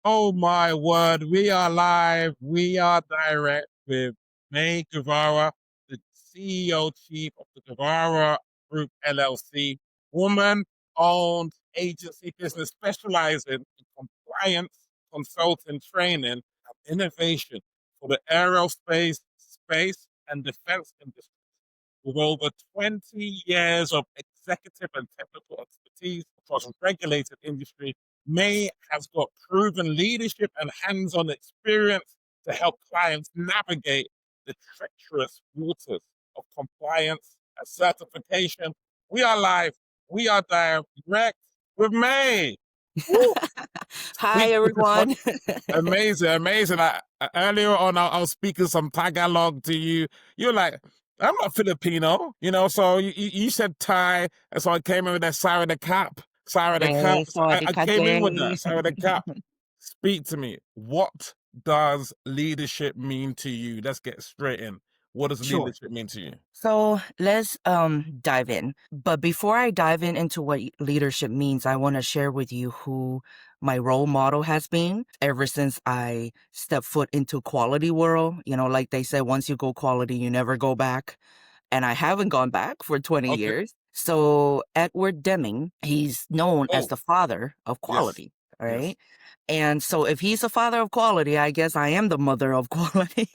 Oh my word, we are live, we are direct with May Guevara, the CEO chief of the Guevara Group LLC, woman-owned agency business specializing in compliance, consulting, training, and innovation for the aerospace, space, and defense industry. With over 20 years of executive and technical expertise across regulated industry, May has got proven leadership and hands-on experience to help clients navigate the treacherous waters of compliance and certification. We are live. We are direct with May. Woo! Hi, Speak to the everyone. Amazing, amazing. Earlier on, I was speaking some Tagalog to you. You're like, I'm not Filipino, so you said Thai, and so I came in with that Sarah the Cap. Sarah the Cap. Hey, sorry I ka came in with that, Jay. Sarah the Cap. Speak to me. What does leadership mean to you? Let's get straight in. What does Sure. leadership mean to you? So let's dive in. But before I dive into what leadership means, I want to share with you who my role model has been ever since I stepped foot into quality world. Like they say, once you go quality, you never go back. And I haven't gone back for 20 Okay. years. So Edward Deming, he's known as Oh, the father of yes. quality, all Yes. right? And so if he's a father of quality, I guess I am the mother of quality,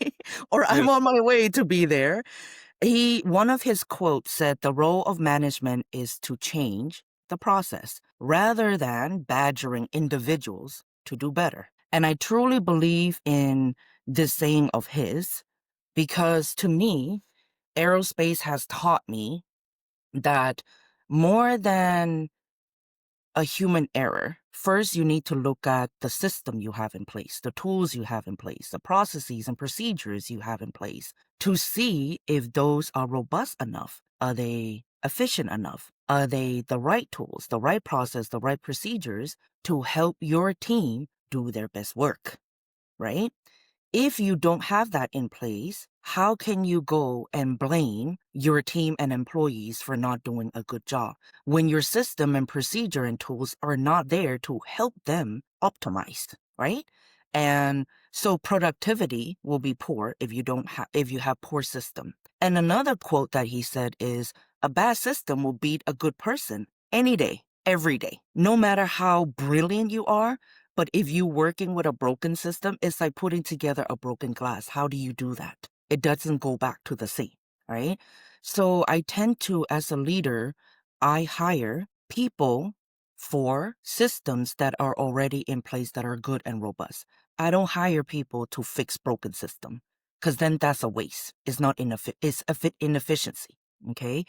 or I'm Yes. on my way to be there. One of his quotes said, the role of management is to change the process rather than badgering individuals to do better. And I truly believe in this saying of his because to me, aerospace has taught me that more than a human error, first you need to look at the system you have in place, the tools you have in place, the processes and procedures you have in place to see if those are robust enough. Are they efficient enough? Are they the right tools, the right process, the right procedures to help your team do their best work, right? If you don't have that in place, how can you go and blame your team and employees for not doing a good job when your system and procedure and tools are not there to help them optimize, right? And so productivity will be poor if you have poor system. And another quote that he said is a bad system will beat a good person any day, every day, no matter how brilliant you are. But if you're working with a broken system, it's like putting together a broken glass. How do you do that? It doesn't go back to the sea, right? So I tend to, as a leader, I hire people for systems that are already in place that are good and robust. I don't hire people to fix broken system because then that's a waste. It's not inefficiency, okay?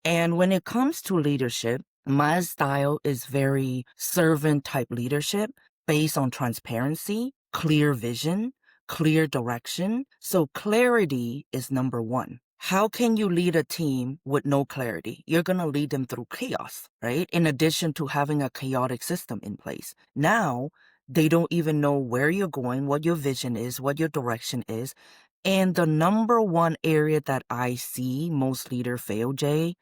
And when it comes to leadership, my style is very servant type leadership based on transparency, clear vision, clear direction. So clarity is number one. How can you lead a team with no clarity? You're going to lead them through chaos, right? In addition to having a chaotic system in place. Now, they don't even know where you're going, what your vision is, what your direction is. And the number one area that I see most leaders fail, Jay,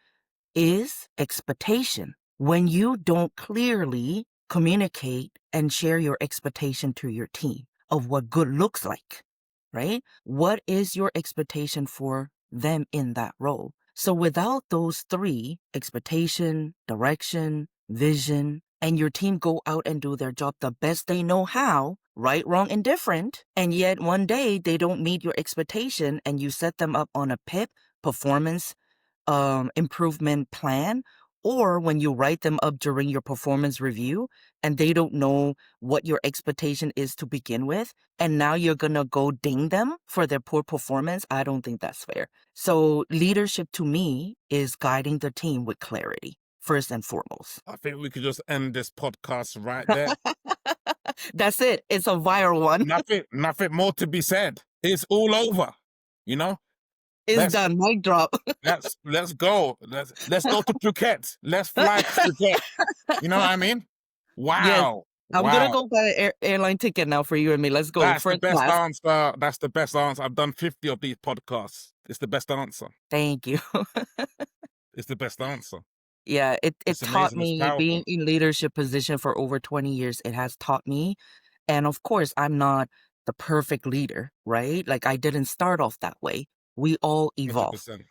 is expectation. When you don't clearly communicate and share your expectation to your team of what good looks like, right? What is your expectation for them in that role? So without those three, expectation, direction, vision, and your team go out and do their job the best they know how, right, wrong, and different, and yet one day they don't meet your expectation and you set them up on a PIP, performance improvement plan, or when you write them up during your performance review and they don't know what your expectation is to begin with, and now you're gonna go ding them for their poor performance. I don't think that's fair. So leadership to me is guiding the team with clarity first and foremost. I think we could just end this podcast right there. That's it. It's a viral one. Nothing more to be said. It's all over. You know, It's let's done. Mic drop. let's go. Let's go to Phuket. Let's fly to Phuket. You know what I mean? Yes. Wow. I'm gonna Wow. go buy an airline ticket now for you and me. Let's go. That's the First best class. answer. That's the best answer. I've done 50 of these podcasts. It's the best answer. Thank you. It's the best answer. Yeah, it It's taught amazing. It's me being powerful. in leadership position for over 20 years. It has taught me And of course, I'm not the perfect leader, right? Like I didn't start off that way. We all evolve, 100%.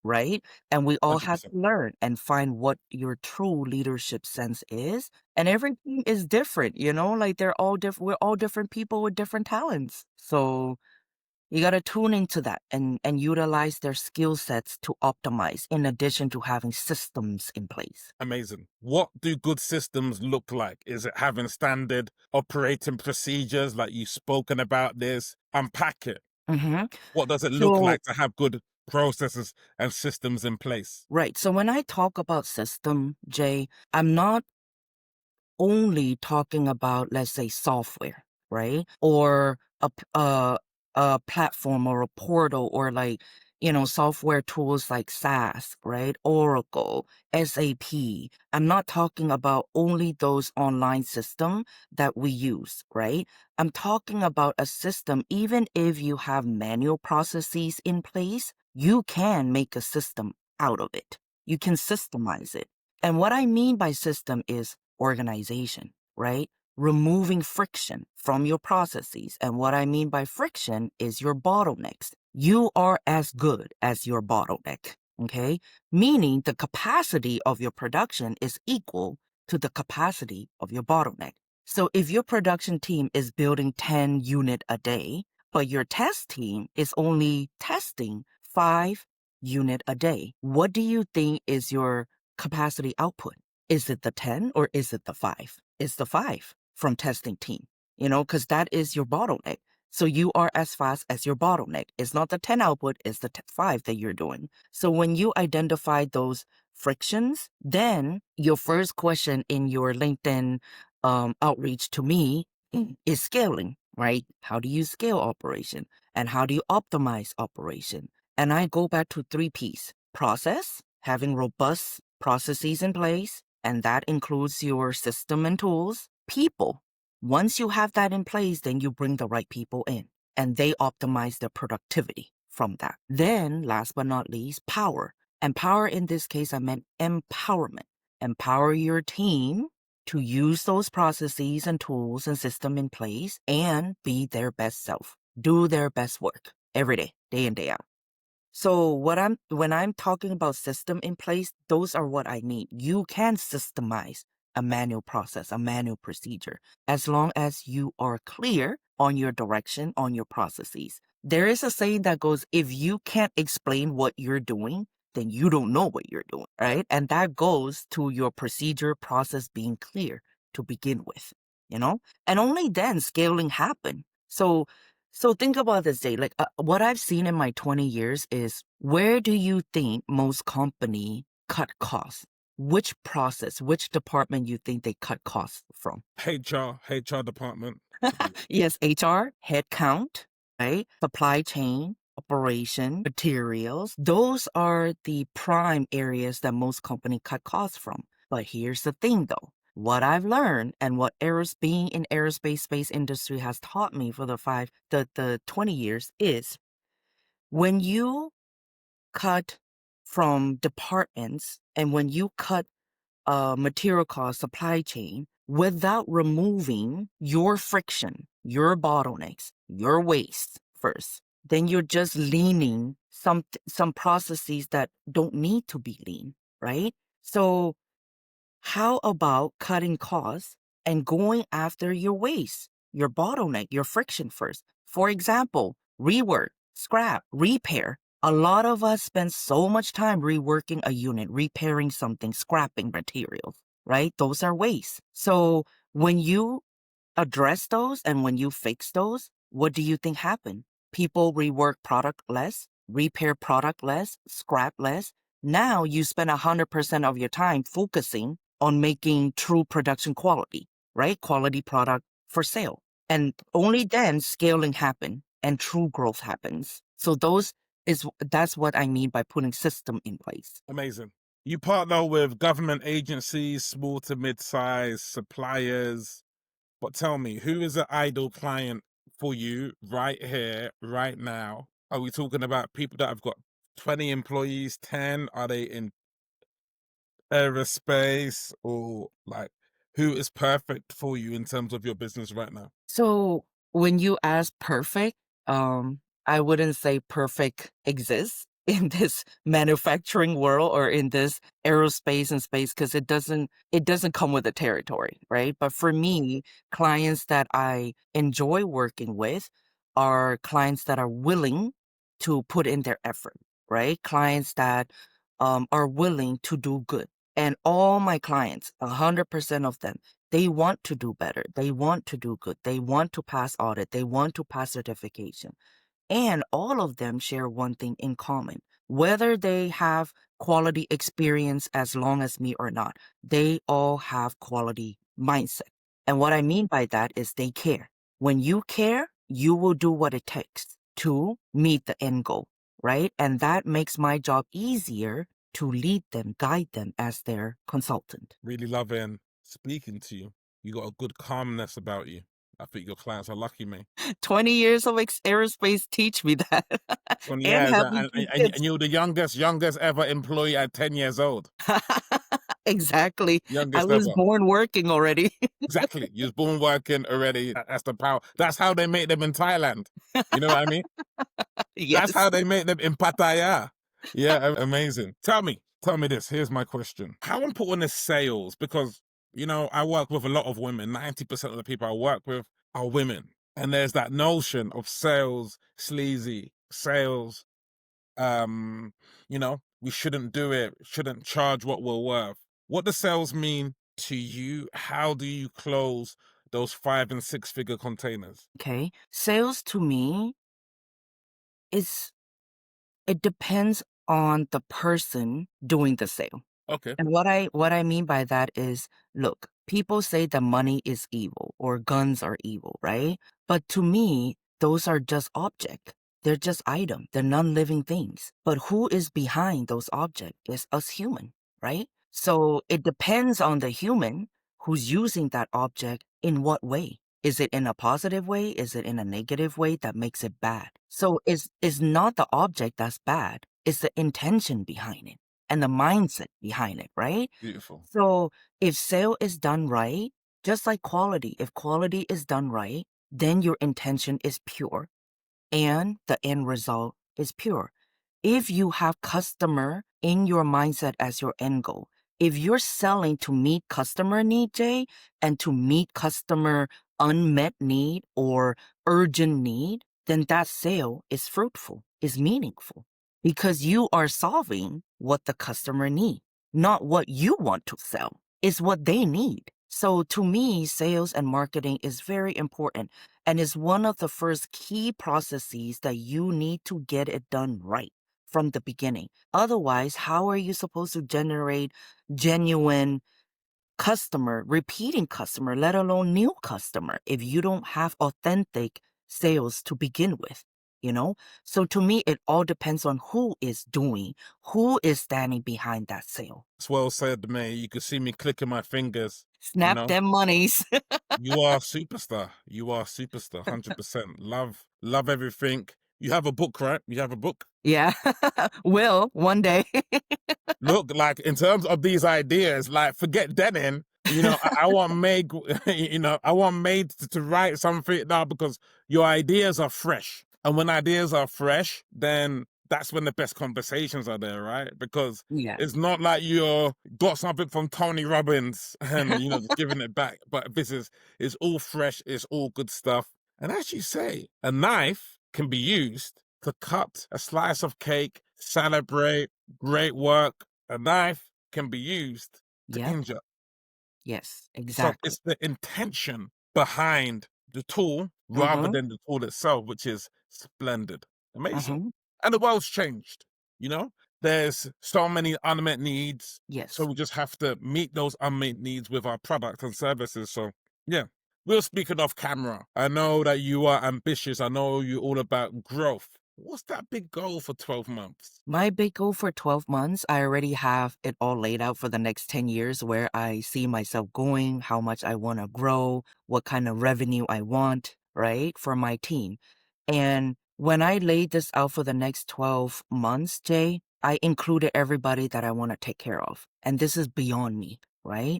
right? And we all have 100%. to learn and find what your true leadership sense is. And every team is different, like they're all different. We're all different people with different talents. So you got to tune into that and utilize their skill sets to optimize in addition to having systems in place. Amazing. What do good systems look like? Is it having standard operating procedures like you've spoken about this? Unpack it. hmm What does it look So, like to have good processes and systems in place? right. So when I talk about system, Jay, I'm not only talking about, let's say, software, right? Or a platform or a portal or like, software tools like SaaS, right? Oracle, SAP. I'm not talking about only those online system that we use, right? I'm talking about a system, even if you have manual processes in place, you can make a system out of it. You can systemize it. And what I mean by system is organization, right? Removing friction from your processes. And what I mean by friction is your bottlenecks. You are as good as your bottleneck, okay? Meaning the capacity of your production is equal to the capacity of your bottleneck. So if your production team is building 10 unit a day, but your test team is only testing 5 unit a day, what do you think is your capacity output? Is it the 10 or is it the 5? It's the 5 from testing team, because that is your bottleneck. So you are as fast as your bottleneck. It's not the 10 output, it's the 5 that you're doing. So when you identify those frictions, then your first question in your LinkedIn outreach to me is scaling, right? How do you scale operation? And how do you optimize operation? And I go back to 3 Ps: process, having robust processes in place, and that includes your system and tools. People, once you have that in place, then you bring the right people in and they optimize their productivity from that. Then, last but not least, power. And power in this case, I meant empowerment. Empower your team to use those processes and tools and system in place and be their best self. Do their best work every day in, day out. So when I'm talking about system in place, those are what I mean. You can systemize a manual process, a manual procedure, as long as you are clear on your direction, on your processes. There is a saying that goes, if you can't explain what you're doing, then you don't know what you're doing, right? And that goes to your procedure process being clear to begin with, and only then scaling happen. So think about this, Jay. Like what I've seen in my 20 years is, where do you think most company cut costs? Which process, which department you think they cut costs from? HR department. Yes, HR, headcount, right? Supply chain, operation, materials. Those are the prime areas that most company cut costs from. But here's the thing though. What I've learned and what being in aerospace space industry has taught me for the 20 years is, when you cut from departments and when you cut material cost, supply chain, without removing your friction, your bottlenecks, your waste first, then you're just leaning some processes that don't need to be lean, right? So how about cutting costs and going after your waste, your bottleneck, your friction first? For example, rework, scrap, repair. A lot of us spend so much time reworking a unit, repairing something, scrapping materials, right? Those are waste. So when you address those and when you fix those, what do you think happened? People rework product less, repair product less, scrap less. Now you spend 100% of your time focusing on making true production quality, right? Quality product for sale. And only then scaling happen and true growth happens. So that's what I mean by putting system in place. Amazing. You partner with government agencies, small to mid-size suppliers. But tell me, who is an ideal client for you right here, right now? Are we talking about people that have got 20 employees, 10? Are they in aerospace or like who is perfect for you in terms of your business right now? So when you ask perfect, I wouldn't say perfect exists in this manufacturing world or in this aerospace and space because it doesn't come with the territory, right? But for me, clients that I enjoy working with are clients that are willing to put in their effort, right? Clients that are willing to do good. And all my clients, 100% of them, they want to do better. They want to do good. They want to pass audit. They want to pass certification. And all of them share one thing in common. Whether they have quality experience as long as me or not, they all have quality mindset. And what I mean by that is they care. When you care, you will do what it takes to meet the end goal, right? And that makes my job easier to lead them, guide them as their consultant. Really loving speaking to you. You got a good calmness about you. I think your clients are lucky, man. 20 years of aerospace teach me that 20 and years, having two and kids. you're the youngest ever employee at 10 years old. Exactly. I Youngest was ever. born working already. Exactly. You was born working already. That's the power. That's how they make them in Thailand. You know what I mean? That's Yes. how they make them in Pattaya. Yeah, amazing. Tell me this. Here's my question. How important is sales? Because, I work with a lot of women. 90% of the people I work with are women. And there's that notion of sales, sleazy, sales, we shouldn't do it, shouldn't charge what we're worth. What does sales mean to you? How do you close those 5 and 6 figure containers? Okay. Sales to me is it depends on the person doing the sale. Okay. And what I mean by that is, look, people say that money is evil or guns are evil, right? But to me, those are just objects. They're just items. They're non-living things. But who is behind those objects is us human, right? So it depends on the human who's using that object in what way. Is it in a positive way? Is it in a negative way that makes it bad? So it's not the object that's bad. It's the intention behind it and the mindset behind it, right? Beautiful. So if sale is done right, just like quality, if quality is done right, then your intention is pure and the end result is pure. If you have customer in your mindset as your end goal, if you're selling to meet customer need, Jay, and to meet customer unmet need or urgent need, then that sale is fruitful, is meaningful because you are solving what the customer need, not what you want to sell. It's what they need. So to me, sales and marketing is very important and is one of the first key processes that you need to get it done right from the beginning. Otherwise, how are you supposed to generate genuine customer, repeating customer, let alone new customer, if you don't have authentic sales to begin with? You know? So to me, it all depends on who is doing, who is standing behind that sale. It's well said, May. You can see me clicking my fingers. You Snap know, them monies. you are a superstar. You are a superstar, 100%. Love everything. You have a book, right? You have a book. Yeah. Will one day. Look, like in terms of these ideas, like forget Denon. I want May. I want May to write something now because your ideas are fresh, and when ideas are fresh, then that's when the best conversations are there, right? Because Yeah. it's not like you're got something from Tony Robbins and just giving it back, but this is it's all fresh, it's all good stuff. And as you say, a knife can be used to cut a slice of cake, celebrate, great work. A knife can be used to Yep. injure. Yes, So exactly. it's the intention behind the tool rather Mm-hmm. than the tool itself, which is splendid. Amazing. Mm-hmm. And the world's changed, you know? There's so many unmet needs. So Yes. we just have to meet those unmet needs with our products and services. So yeah. We're speaking off camera. I know that you are ambitious. I know you're all about growth. What's that big goal for 12 months? My big goal for 12 months, I already have it all laid out for the next 10 years where I see myself going, how much I want to grow, what kind of revenue I want, right, for my team. And when I laid this out for the next 12 months, Jay, I included everybody that I want to take care of. And this is beyond me, right?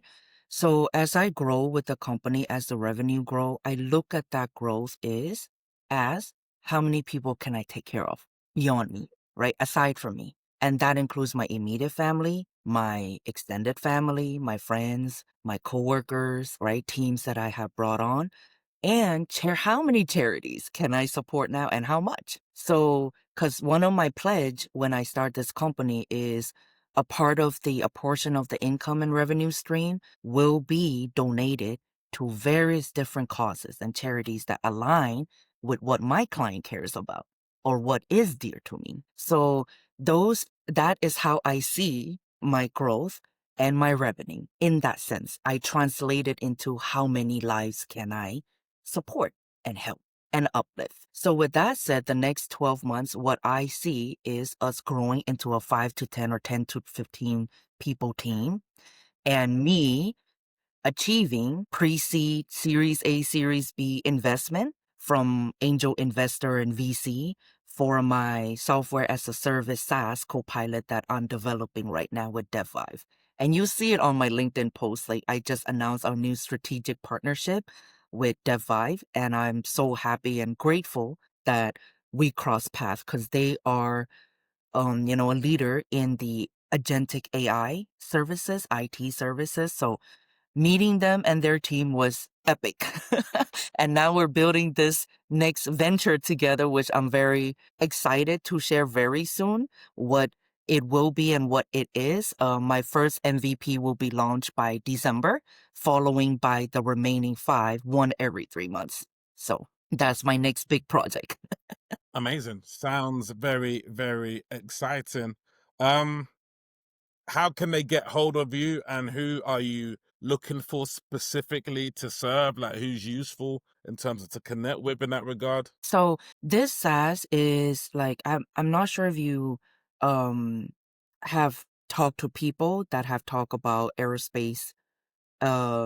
So as I grow with the company, as the revenue grow, I look at that growth is as how many people can I take care of beyond me, right? Aside from me. And that includes my immediate family, my extended family, my friends, my coworkers, right? Teams that I have brought on and how many charities can I support now and how much? So, because one of my pledge when I start this company is a portion of the income and revenue stream will be donated to various different causes and charities that align with what my client cares about or what is dear to me. So that is how I see my growth and my revenue in that sense. I translate it into how many lives can I support and help and uplift. So with that said, the next 12 months, what I see is us growing into a 5 to 10 or 10 to 15 people team and me achieving pre-seed Series A, Series B investment from angel investor and VC for my software as a service SaaS copilot that I'm developing right now with DevVive. And you see it on my LinkedIn post. Like I just announced our new strategic partnership with DevVive, and I'm so happy and grateful that we cross paths because they are, a leader in the agentic AI services, IT services. So meeting them and their team was epic. And now we're building this next venture together, which I'm very excited to share very soon what it will be and what it is. My first MVP will be launched by December, following by the remaining five, one every 3 months. So that's my next big project. Amazing. Sounds very, very exciting. Um, how can they get hold of you, and who are you looking for specifically to serve? Like who's useful in terms of to connect with in that regard? So this SaaS is like I'm not sure if you um have talked to people that have talked about aerospace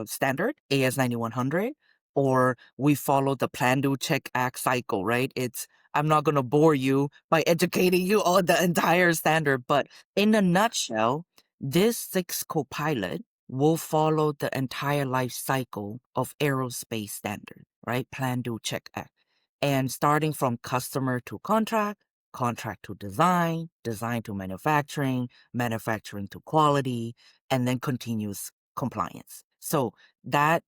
standard AS 9100, or we follow the plan do check act cycle, right? I'm not going to bore you by educating you on the entire standard, but in a nutshell, this six copilot will follow the entire life cycle of aerospace standard, right? Plan do check act. And starting from customer to contract, contract to design, design to manufacturing, manufacturing to quality, and then continuous compliance. So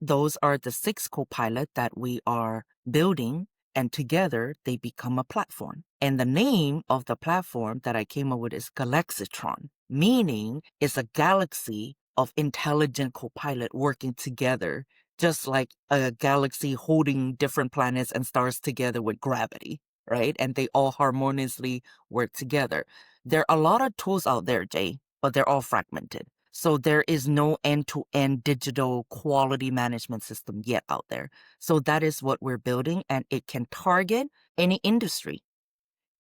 those are the six copilot that we are building, and together they become a platform. And the name of the platform that I came up with is Galaxitron, meaning it's a galaxy of intelligent copilot working together, just like a galaxy holding different planets and stars together with gravity, right? And they all harmoniously work together. There are a lot of tools out there, Jay, but they're all fragmented. So there is no end-to-end digital quality management system yet out there. So that is what we're building, and it can target any industry.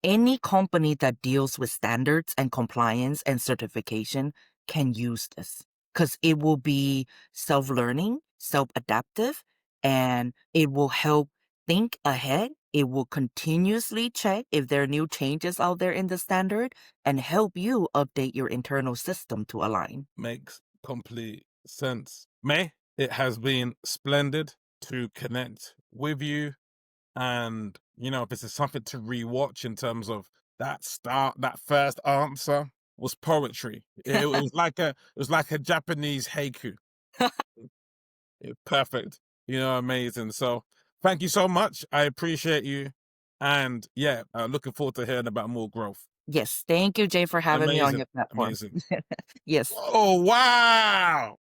Any company that deals with standards and compliance and certification can use this because it will be self-learning, self-adaptive, and it will help think ahead. It will continuously check if there are new changes out there in the standard and help you update your internal system to align. Makes complete sense. May, it has been splendid to connect with you. And, if this is something to rewatch in terms of that first answer was poetry. It was like a Japanese haiku. Perfect. Amazing. So thank you so much. I appreciate you. And yeah, looking forward to hearing about more growth. Yes, thank you, Jay, for having me on Amazing. your platform. Amazing. Yes. Oh, wow.